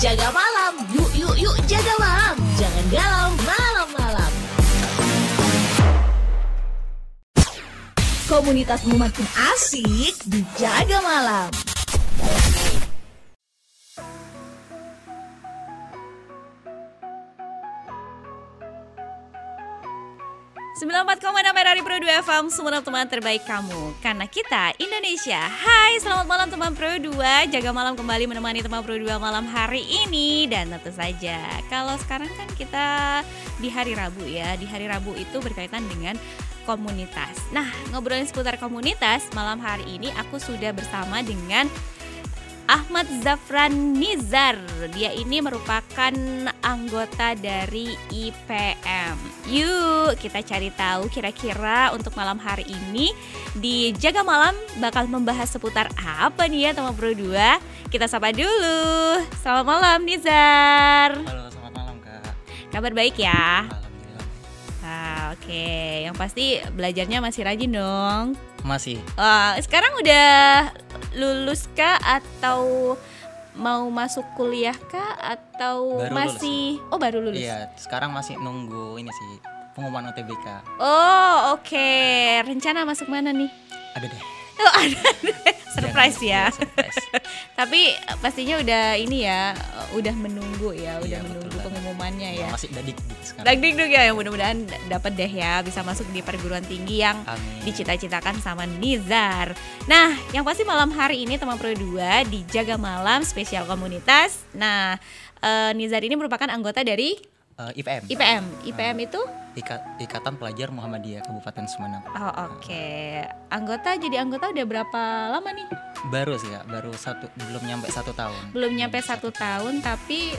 Jaga malam, yuk jaga malam. Jangan galau malam-malam. Komunitasmu makin asik di Jaga Malam. 94,6 RRI Pro 2 FM, semua teman terbaik kamu. Karena kita Indonesia. Hai, selamat malam teman Pro 2. Jaga malam kembali menemani teman Pro 2 malam hari ini. Dan tentu saja, kalau sekarang kan kita di hari Rabu ya. Di hari Rabu itu berkaitan dengan komunitas. Nah, ngobrolin seputar komunitas, malam hari ini aku sudah bersama dengan Ahmad Zafran Nizar. Dia ini merupakan anggota dari IPM. Yuk kita cari tahu kira-kira untuk malam hari ini di Jaga Malam bakal membahas seputar apa nih ya teman Pro 2. Kita sapa dulu. Selamat malam Nizar. Halo, selamat malam Kak. Kabar baik ya? Alhamdulillah. Oke. Yang pasti belajarnya masih rajin dong. Masih. Sekarang udah lulus kah atau mau masuk kuliah kah atau Baru masih lulus. Oh baru lulus. Iya, sekarang masih nunggu ini sih pengumuman UTBK. Oh oke. Rencana masuk mana nih? Ada deh. Oh ada. Surprise ya. Surprise. Tapi pastinya udah ini ya, udah menunggu ya, udah Iya, menunggu betul banget. pengumumannya ya. Masih dadik sekarang. Dagdikduk ya, mudah-mudahan dapat deh ya, bisa masuk di perguruan tinggi yang Amin. dicita-citakan sama Nizar. Nah, yang pasti malam hari ini teman Pro 2 di Jaga Malam spesial komunitas. Nah, Nizar ini merupakan anggota dari IPM. IPM itu? Ikatan Pelajar Muhammadiyah Kabupaten Sumeneb. Oh, oke. Jadi anggota udah berapa lama nih? Baru sih ya, belum nyampe 1 tahun. Belum nyampe 1 tahun, tapi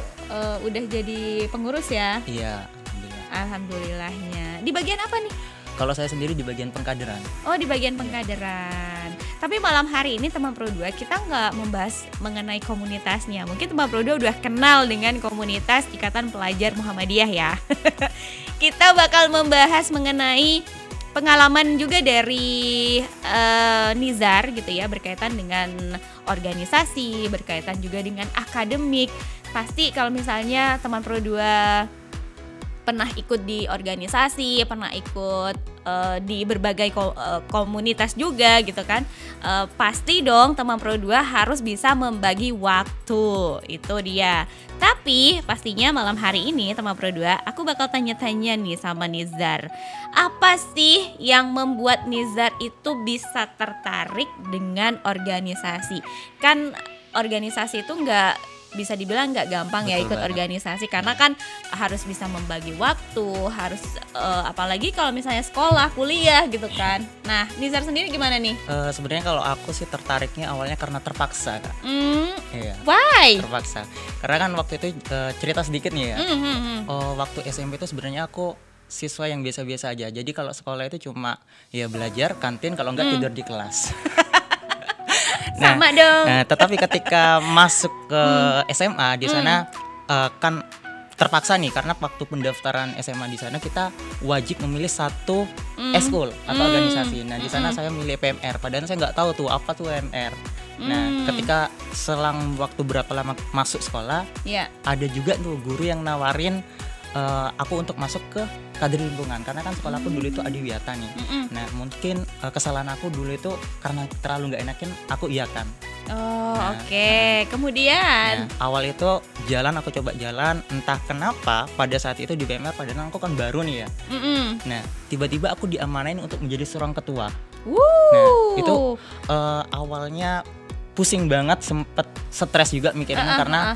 udah jadi pengurus ya? Iya, alhamdulillah. Alhamdulillahnya. Di bagian apa nih? Kalau saya sendiri di bagian pengkaderan. Oh, di bagian pengkaderan. Tapi malam hari ini teman Pro 2 kita nggak membahas mengenai komunitasnya. Mungkin teman Pro 2 udah kenal dengan komunitas Ikatan Pelajar Muhammadiyah ya. Kita bakal membahas mengenai pengalaman juga dari Nizar gitu ya, berkaitan dengan organisasi, berkaitan juga dengan akademik. Pasti kalau misalnya teman Pro 2 pernah ikut di organisasi, pernah ikut di berbagai komunitas juga gitu kan, pasti dong teman Pro 2 harus bisa membagi waktu, itu dia. Tapi pastinya malam hari ini teman Pro 2 aku bakal tanya-tanya nih sama Nizar, apa sih yang membuat Nizar itu bisa tertarik dengan organisasi? Kan organisasi itu bisa dibilang nggak gampang. Betul ya ikut banget. Organisasi karena kan harus bisa membagi waktu, harus apalagi kalau misalnya sekolah, kuliah gitu kan. Nah, Nizar sendiri gimana nih? Sebenarnya kalau aku sih tertariknya awalnya karena terpaksa, Kak. Iya. Why? Terpaksa. Karena kan waktu itu cerita sedikit nih ya. Waktu SMP itu sebenarnya aku siswa yang biasa-biasa aja. Jadi kalau sekolah itu cuma ya belajar, kantin, kalau enggak tidur di kelas. Sama dong. Nah, tetapi ketika masuk ke SMA di sana kan terpaksa nih, karena waktu pendaftaran SMA di sana kita wajib memilih satu eskul atau organisasi. Nah, di sana saya milih PMR, padahal saya nggak tahu tuh apa tuh PMR. Nah, ketika selang waktu berapa lama masuk sekolah, ada juga tuh guru yang nawarin aku untuk masuk ke kader lingkungan, karena kan sekolahku dulu itu adiwiyata nih. Nah, mungkin kesalahan aku dulu itu karena terlalu nggak enakin, aku iyakan. Oke. Kemudian awal itu aku coba jalan, entah kenapa pada saat itu di PMR, padahal aku kan baru nih ya. Nah, tiba-tiba aku diamanain untuk menjadi seorang ketua. Nah, itu awalnya pusing banget, sempet stres juga mikirin karena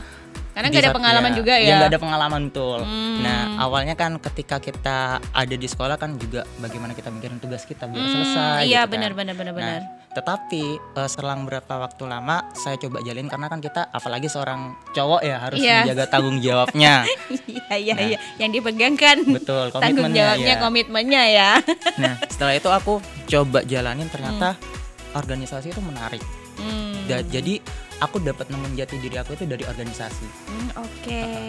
nggak ada pengalaman juga ya. Nggak ada pengalaman betul. Nah, awalnya kan ketika kita ada di sekolah kan juga bagaimana kita mikirin tugas kita biar selesai. Iya, gitu benar. Nah, tetapi selang berapa waktu lama saya coba jalin, karena kan kita apalagi seorang cowok ya harus menjaga tanggung jawabnya. Iya. Yang dipegang kan. Betul, tanggung jawabnya, komitmennya ya. Nah, setelah itu aku coba jalanin, ternyata organisasi itu menarik. Jadi aku dapat nemuin jati diri aku itu dari organisasi.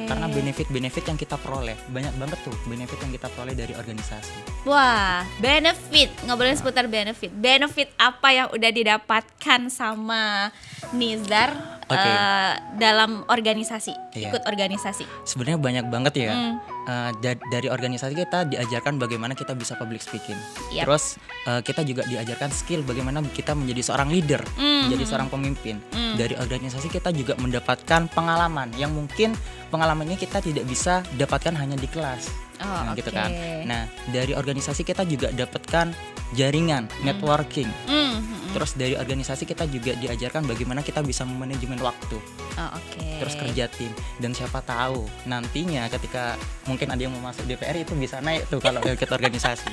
Karena benefit yang kita peroleh, banyak banget tuh benefit yang kita peroleh dari organisasi. Wah, benefit, ngobrolin seputar benefit. Benefit apa yang udah didapatkan sama Nizar Oke. dalam organisasi, Iya. ikut organisasi? Sebenarnya banyak banget ya. Dari organisasi kita diajarkan bagaimana kita bisa public speaking. Yap. Terus kita juga diajarkan skill bagaimana kita menjadi seorang leader, menjadi seorang pemimpin. Dari organisasi kita juga mendapatkan pengalaman yang mungkin pengalaman ini kita tidak bisa dapatkan hanya di kelas. Oh, Gitu oke. kan. Nah, dari organisasi kita juga dapatkan jaringan, networking. Terus dari organisasi kita juga diajarkan bagaimana kita bisa memanajemen waktu. Oh, oke. Terus kerja tim, dan siapa tahu nantinya ketika mungkin ada yang mau masuk DPR itu bisa naik tuh kalau ikut organisasi.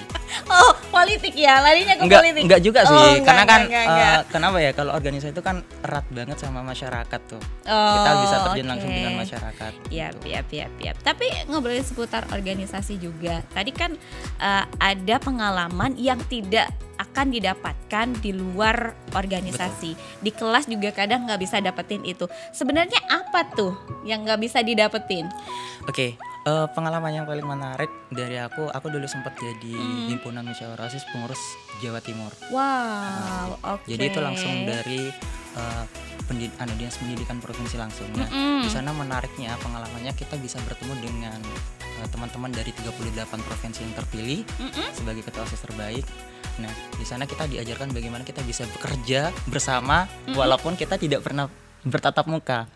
Oh, politik ya, larinya ke politik. Enggak juga sih, Oh, karena kan enggak. kenapa ya, kalau organisasi itu kan erat banget sama masyarakat tuh. Oh, Kita bisa terjun langsung oke. dengan masyarakat. Yap, gitu. yap. Tapi ngobrolin seputar organisasi juga. Tadi kan ada pengalaman yang tidak akan didapatkan di luar organisasi. Di kelas juga kadang nggak bisa dapetin itu. Sebenarnya apa tuh yang nggak bisa didapetin? Oke, pengalaman yang paling menarik dari aku dulu sempat jadi himpunan musyawarah OSIS pengurus Jawa Timur. Wow, oke. Jadi itu langsung dari dinas pendidikan provinsi langsung. Nah, di sana menariknya pengalamannya kita bisa bertemu dengan teman-teman dari 38 provinsi yang terpilih sebagai ketua OSIS terbaik. Nah, di sana kita diajarkan bagaimana kita bisa bekerja bersama walaupun kita tidak pernah bertatap muka.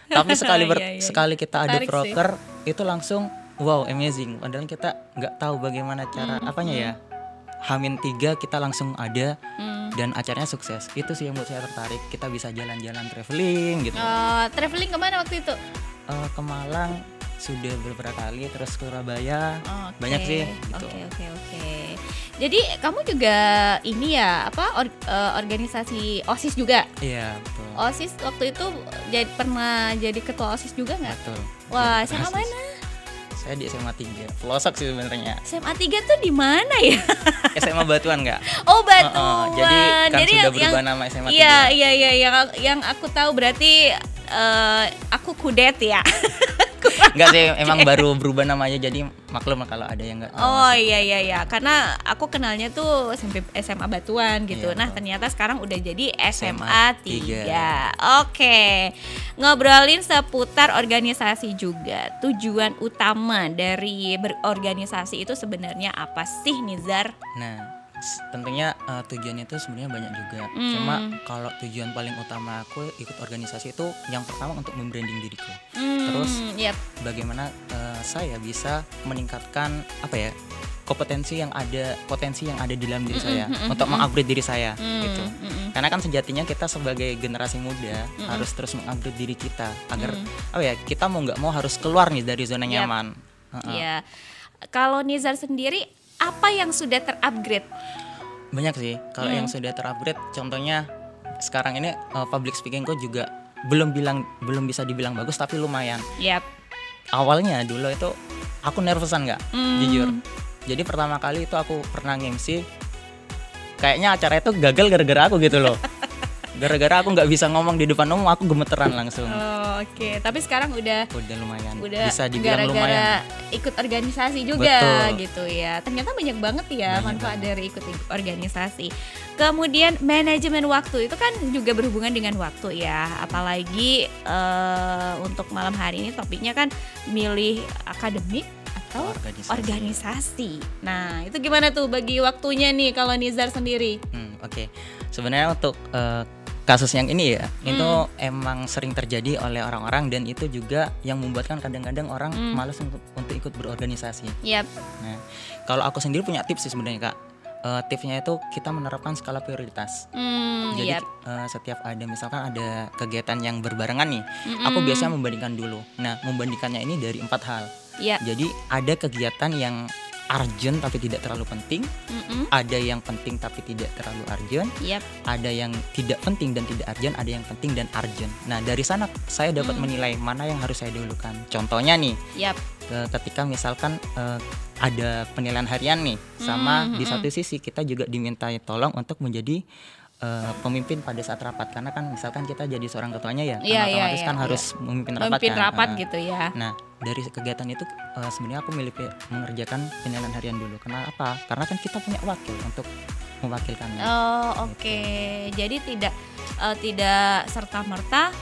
Tapi Iya. sekali kita ada Menarik proker itu langsung wow, amazing. Padahal kita nggak tahu bagaimana cara apanya ya. H-3 kita langsung ada dan acaranya sukses. Itu sih yang buat saya tertarik. Kita bisa jalan-jalan traveling gitu. Traveling kemana waktu itu? Ke Malang sudah beberapa kali, terus ke Surabaya. Oke. Banyak sih gitu. Oke. Jadi kamu juga ini ya organisasi OSIS juga? Iya, betul. OSIS waktu itu pernah jadi ketua OSIS juga nggak? Betul. Wah, Jadi SMA persis. mana? Saya di SMA 3. Pelosok sih sebenarnya. SMA 3 tuh di mana ya? SMA Batuan enggak? Oh, Batuan. Jadi kan sudah yang- berubah nama SMA 3. Iya, yang aku tahu berarti aku kudet ya. Enggak sih, emang baru berubah namanya, jadi maklum lah kalau ada yang enggak tahu. Oh iya, karena aku kenalnya tuh SMA Batuan gitu. Iya, Nah betul. ternyata sekarang udah jadi SMA SMA 3. Oke, ngobrolin seputar organisasi juga. Tujuan utama dari berorganisasi itu sebenarnya apa sih, Nizar? Nah, tentunya tujuannya itu sebenarnya banyak juga. Cuma kalau tujuan paling utama aku ikut organisasi itu yang pertama untuk membranding diriku. Terus Yap. bagaimana saya bisa meningkatkan potensi yang ada di dalam diri saya untuk mengupgrade diri saya gitu. Karena kan sejatinya kita sebagai generasi muda harus terus mengupgrade diri kita agar kita mau nggak mau harus keluar nih dari zona Yap. nyaman. Iya. Kalau Nizar sendiri apa yang sudah terupgrade? Banyak sih kalau yang sudah terupgrade. Contohnya sekarang ini public speakingku juga belum bisa dibilang bagus, tapi lumayan. Yap. Awalnya dulu itu aku nervousan nggak, jujur. Jadi pertama kali itu aku pernah nge-MC, kayaknya acara itu gagal gara-gara aku gitu loh. Gara-gara aku nggak bisa ngomong di depan umum, aku gemeteran langsung. Oh, oke. Tapi sekarang udah Lumayan, udah bisa dibilang gara-gara lumayan. ikut organisasi juga. Betul. Gitu ya. Ternyata banyak banget ya Banyak manfaat banget. dari ikut organisasi. Kemudian manajemen waktu itu kan juga berhubungan dengan waktu ya. Apalagi untuk malam hari ini topiknya kan milih akademik atau organisasi. Nah, itu gimana tuh bagi waktunya nih kalau Nizar sendiri? Oke. Sebenarnya untuk kasus yang ini ya, itu emang sering terjadi oleh orang-orang, dan itu juga yang membuatkan kadang-kadang orang malas untuk ikut berorganisasi. Yap. Nah, kalau aku sendiri punya tips sih sebenarnya, Kak. Tipsnya itu kita menerapkan skala prioritas. Jadi Yap. setiap ada misalkan ada kegiatan yang berbarengan nih, aku biasanya membandingkan dulu. Nah, membandingkannya ini dari 4 hal. Yap. Jadi ada kegiatan yang urgent tapi tidak terlalu penting, ada yang penting tapi tidak terlalu urgent, Yap. ada yang tidak penting dan tidak urgent, ada yang penting dan urgent. Nah, dari sana saya dapat menilai mana yang harus saya dahulukan. Contohnya nih, Yap. ketika misalkan ada penilaian harian nih, sama di satu sisi kita juga dimintai tolong untuk menjadi pemimpin pada saat rapat, karena kan misalkan kita jadi seorang ketuanya ya, Iya, otomatis iya, kan iya. harus memimpin rapat Memimpin kan. rapat gitu ya. Nah, dari kegiatan itu sebenarnya aku mengerjakan penilaian harian dulu. Kenapa? Karena kan kita punya wakil untuk mewakilkannya. Oh, oke. Jadi tidak serta-merta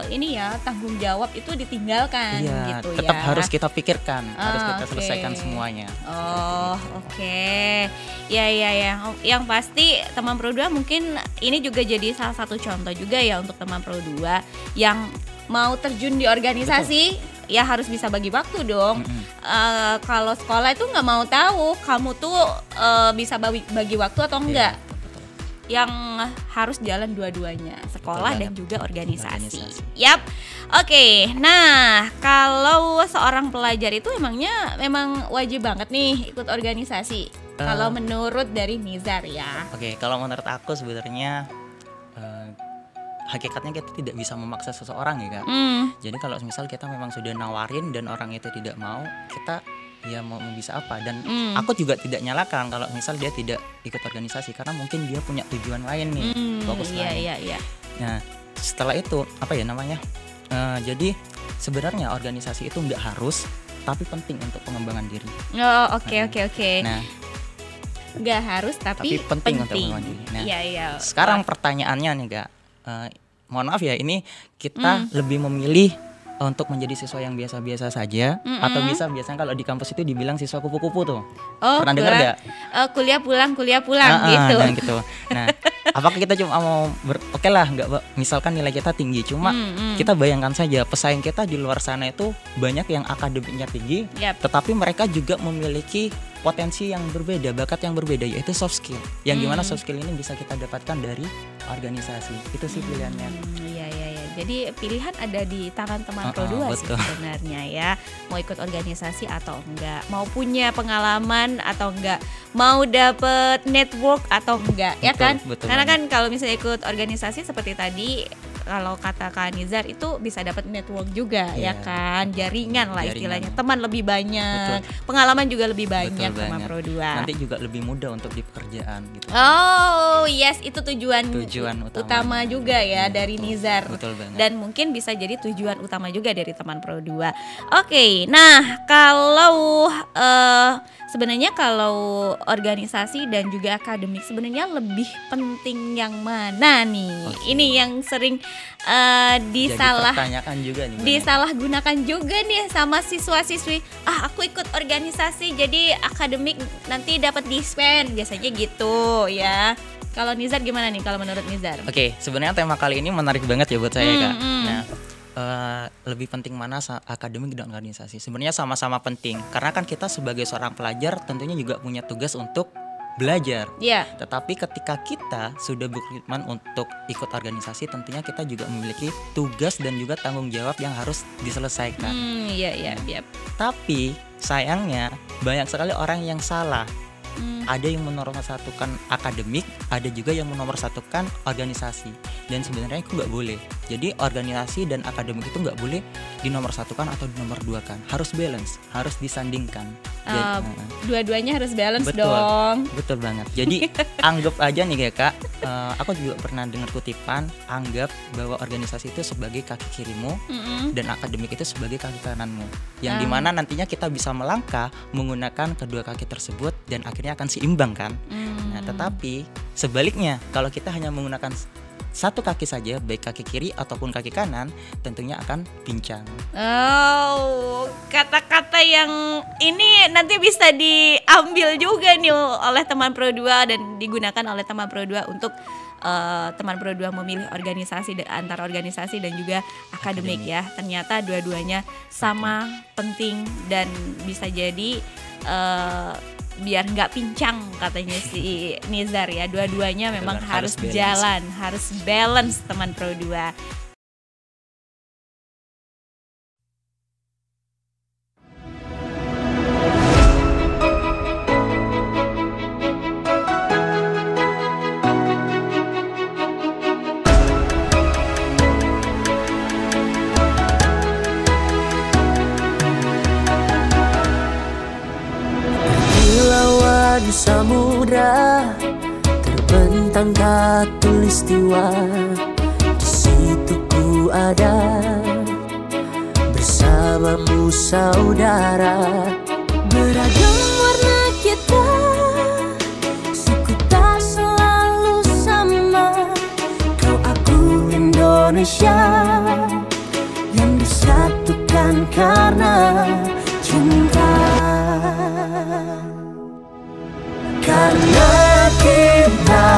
ini ya tanggung jawab itu ditinggalkan Iya, gitu tetap ya. harus kita pikirkan, harus kita Oke. selesaikan semuanya. Oh, oke. Ya. Yang pasti teman Pro 2 mungkin ini juga jadi salah satu contoh juga ya untuk teman Pro 2 yang mau terjun di organisasi. Ya harus bisa bagi waktu dong. Kalau sekolah itu nggak mau tahu kamu tuh bisa bagi waktu atau enggak. Iya, betul. Yang harus jalan dua-duanya, sekolah dan juga organisasi. Organisasi. Yap. Oke. Nah, kalau seorang pelajar itu memang wajib banget nih ikut organisasi. Kalau menurut dari Nizar ya. Oke, kalau menurut aku sebenarnya hakikatnya kita tidak bisa memaksa seseorang ya Kak. Jadi kalau misal kita memang sudah nawarin dan orang itu tidak mau, kita ya mau bisa apa. Dan aku juga tidak nyalakan kalau misal dia tidak ikut organisasi karena mungkin dia punya tujuan lain nih, fokus lain. Iya. Nah setelah itu apa ya namanya? Jadi sebenarnya organisasi itu nggak harus, tapi penting untuk pengembangan diri. Oh, oke. Nah Nggak harus tapi penting untuk pengembangan diri. Nah Iya. sekarang pertanyaannya nih Kak, mohon maaf ya, ini kita lebih memilih untuk menjadi siswa yang biasa-biasa saja atau biasanya kalau di kampus itu dibilang siswa kupu-kupu tuh. Oh, pernah dengar nggak? Kuliah pulang gitu. Nah, gitu. Nah, apakah kita cuma mau oke lah, nggak misalkan nilai kita tinggi, cuma kita bayangkan saja pesaing kita di luar sana itu banyak yang akademiknya tinggi, tetapi mereka juga memiliki potensi yang berbeda, bakat yang berbeda, yaitu soft skill. Yang gimana soft skill ini bisa kita dapatkan dari organisasi. Itu sih pilihannya. Iya. Jadi pilihan ada di tangan teman Pro 2 sih sebenarnya ya. Mau ikut organisasi atau enggak, mau punya pengalaman atau enggak, mau dapet network atau enggak, ya kan? Karena kan kalau misalnya ikut organisasi seperti tadi, kalau kata Kak Nizar itu bisa dapat network juga, ya kan? Jaringan lah istilahnya, teman lebih banyak, pengalaman juga lebih banyak sama Pro 2. Nanti juga lebih mudah untuk di pekerjaan gitu. Oh yes, itu tujuan utama juga ya dari Nizar. Betul banget. Dan mungkin bisa jadi tujuan utama juga dari teman Pro 2. Oke, nah kalau sebenarnya kalau organisasi dan juga akademik sebenarnya lebih penting yang mana nih? Ini yang sering dipertanyakan juga nih. Disalahgunakan juga nih sama siswa-siswi. Aku ikut organisasi jadi akademik nanti dapat dispen, biasanya gitu ya. Kalau Nizar gimana nih kalau menurut Nizar? Oke, sebenarnya tema kali ini menarik banget ya buat saya Kak. Nah, lebih penting mana akademik dan organisasi? Sebenarnya sama-sama penting karena kan kita sebagai seorang pelajar tentunya juga punya tugas untuk belajar. Iya. Tetapi ketika kita sudah berkomitmen untuk ikut organisasi, tentunya kita juga memiliki tugas dan juga tanggung jawab yang harus diselesaikan. Iya. Tapi sayangnya banyak sekali orang yang salah. Ada yang menomorsatukan akademik, ada juga yang menomorsatukan organisasi. Dan sebenarnya itu nggak boleh. Jadi organisasi dan akademik itu nggak boleh dinomorsatukan atau dinomorduakan. Harus balance, harus disandingkan. Dua-duanya harus balance betul, dong. Betul banget. Jadi anggap aja nih ya Kak, aku juga pernah dengar kutipan, anggap bahwa organisasi itu sebagai kaki kirimu dan akademik itu sebagai kaki kananmu. Yang dimana nantinya kita bisa melangkah menggunakan kedua kaki tersebut dan akhirnya akan seimbang kan. Nah, tetapi sebaliknya kalau kita hanya menggunakan satu kaki saja, baik kaki kiri ataupun kaki kanan, tentunya akan pincang. Oh, kata-kata yang ini nanti bisa diambil juga nih oleh teman Pro 2 dan digunakan oleh teman Pro 2 untuk teman Pro 2 memilih organisasi antara organisasi dan juga akademik ya. Ternyata dua-duanya sama penting dan bisa jadi biar nggak pincang katanya si Nizar ya. Dua-duanya memang harus jalan, harus balance teman Pro 2. Di samudra terbentang khatulistiwa, di situ ku ada bersamamu saudara. Beragam warna kita, suku tak selalu sama. Kau aku Indonesia. Indonesia yang disatukan karena cinta. Karena kita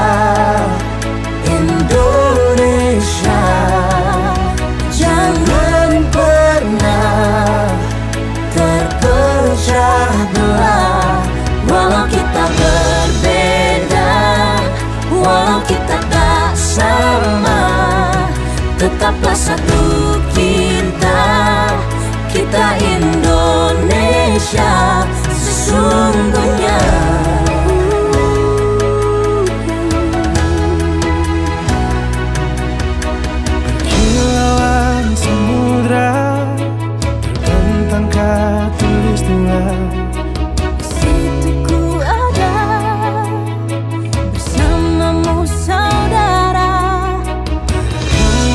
Indonesia, jangan pernah terpecah belah. Walau kita berbeda, walau kita tak sama, tetaplah satu kita, kita Indonesia sesungguhnya. Kilauan samudra terbentang khatulistiwa. Situ ku ada bersamamu saudara.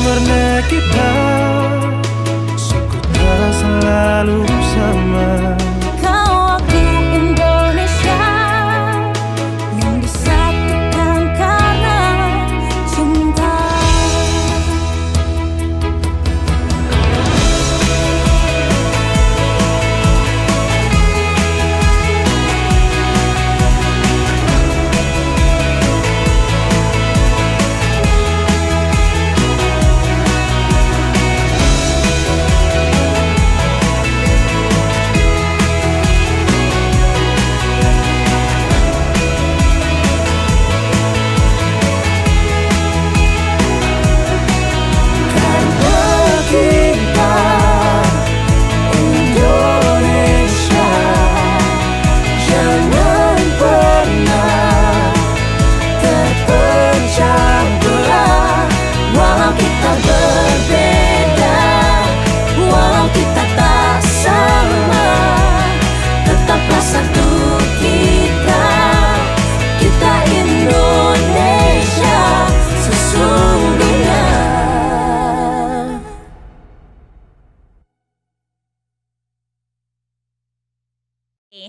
Warna kita suku tak selalu sama. Kau aku Indonesia yang disatukan karena cinta.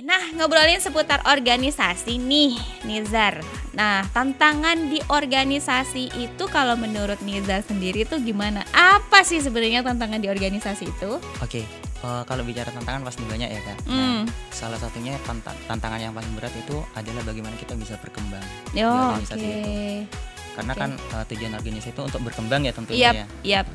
Nah, ngobrolin seputar organisasi nih, Nizar. Nah, tantangan di organisasi itu kalau menurut Nizar sendiri tuh gimana? Apa sih sebenarnya tantangan di organisasi itu? Oke, kalau bicara tantangan pasti banyak ya Kak. Nah, salah satunya tantangan yang paling berat itu adalah bagaimana kita bisa berkembang di organisasi itu. Karena kan tujuan organisasi itu untuk berkembang ya tentunya ya.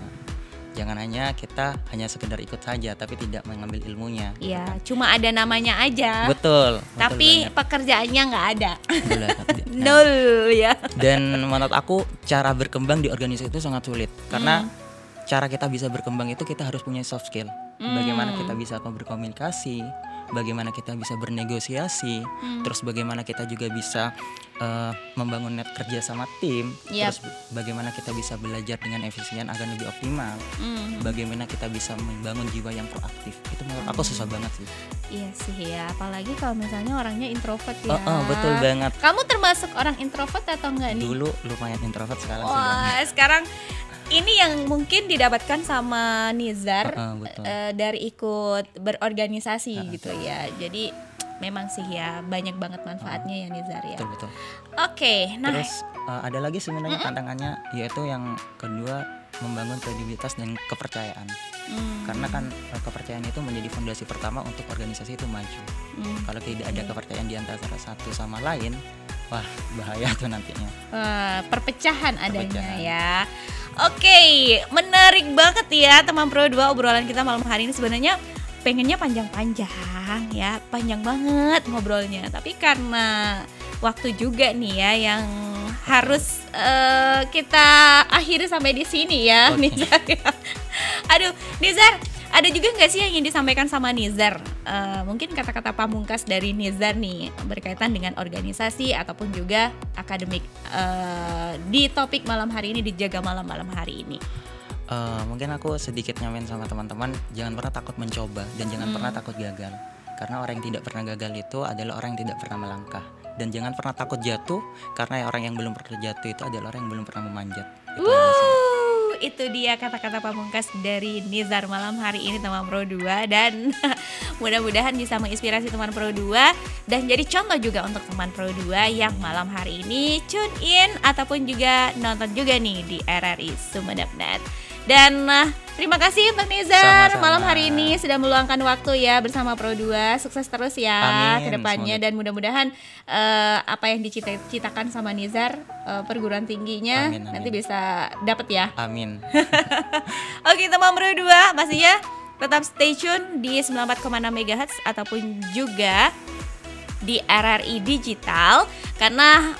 Jangan hanya kita hanya sekedar ikut saja tapi tidak mengambil ilmunya. Iya, cuma ada namanya aja. Betul. Tapi banget. pekerjaannya nggak ada. Nah, Nol ya. Dan menurut aku cara berkembang di organisasi itu sangat sulit karena cara kita bisa berkembang itu kita harus punya soft skill. Bagaimana kita bisa berkomunikasi, bagaimana kita bisa bernegosiasi, terus bagaimana kita juga bisa membangun net kerja sama tim, terus bagaimana kita bisa belajar dengan efisien agar lebih optimal, bagaimana kita bisa membangun jiwa yang proaktif. Itu menurut aku susah banget sih. Iya sih ya, apalagi kalau misalnya orangnya introvert ya. Betul banget. Kamu termasuk orang introvert atau enggak nih? Dulu lumayan introvert, sekarang Wah, sekarang ini yang mungkin didapatkan sama Nizar dari ikut berorganisasi gitu ya. Jadi memang sih ya banyak banget manfaatnya ya Nizar ya. Betul. Oke, nah terus ada lagi sebenarnya tantangannya, yaitu yang kedua, membangun kredibilitas dan kepercayaan. Karena kan kepercayaan itu menjadi fondasi pertama untuk organisasi itu maju. Kalau tidak ada kepercayaan di antara satu sama lain, wah bahaya tuh nantinya. Perpecahan adanya ya. Oke, menarik banget ya teman Pro 2 obrolan kita malam hari ini. Sebenarnya pengennya panjang-panjang ya, panjang banget ngobrolnya. Tapi karena waktu juga nih ya yang harus kita akhiri sampai di sini ya, Nizar ya. Aduh, Nizar, ada juga nggak sih yang ingin disampaikan sama Nizar? Mungkin kata-kata pamungkas dari Nizar nih berkaitan dengan organisasi ataupun juga akademik di topik malam hari ini, di Jaga Malam hari ini. Mungkin aku sedikit nyamain sama teman-teman, jangan pernah takut mencoba dan jangan pernah takut gagal. Karena orang yang tidak pernah gagal itu adalah orang yang tidak pernah melangkah. Dan jangan pernah takut jatuh, karena orang yang belum pernah jatuh itu adalah orang yang belum pernah memanjat. Itu dia kata-kata pamungkas dari Nizar malam hari ini teman Pro 2. Dan mudah-mudahan bisa menginspirasi teman Pro 2 dan jadi contoh juga untuk teman Pro 2 yang malam hari ini tune in ataupun juga nonton juga nih di RRI Sumeneb Net. Dan terima kasih Bang Nizar Sama-sama. malam hari ini sudah meluangkan waktu ya bersama Pro2. Sukses terus ya Amin, ke depannya semoga. dan mudah-mudahan apa yang dicita-citakan sama Nizar perguruan tingginya Amin, amin. nanti bisa dapet ya. Amin. Oke teman Pro2, pastinya tetap stay tune di 94,6 MHz ataupun juga di RRI Digital karena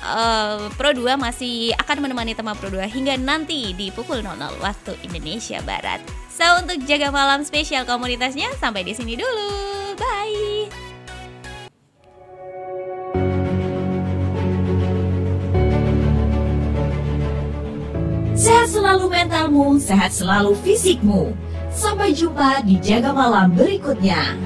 Pro2 masih akan menemani teman Pro2 hingga nanti di pukul 00 waktu Indonesia Barat. So untuk jaga malam spesial komunitasnya sampai di sini dulu. Bye. Sehat selalu mentalmu, sehat selalu fisikmu. Sampai jumpa di Jaga Malam berikutnya.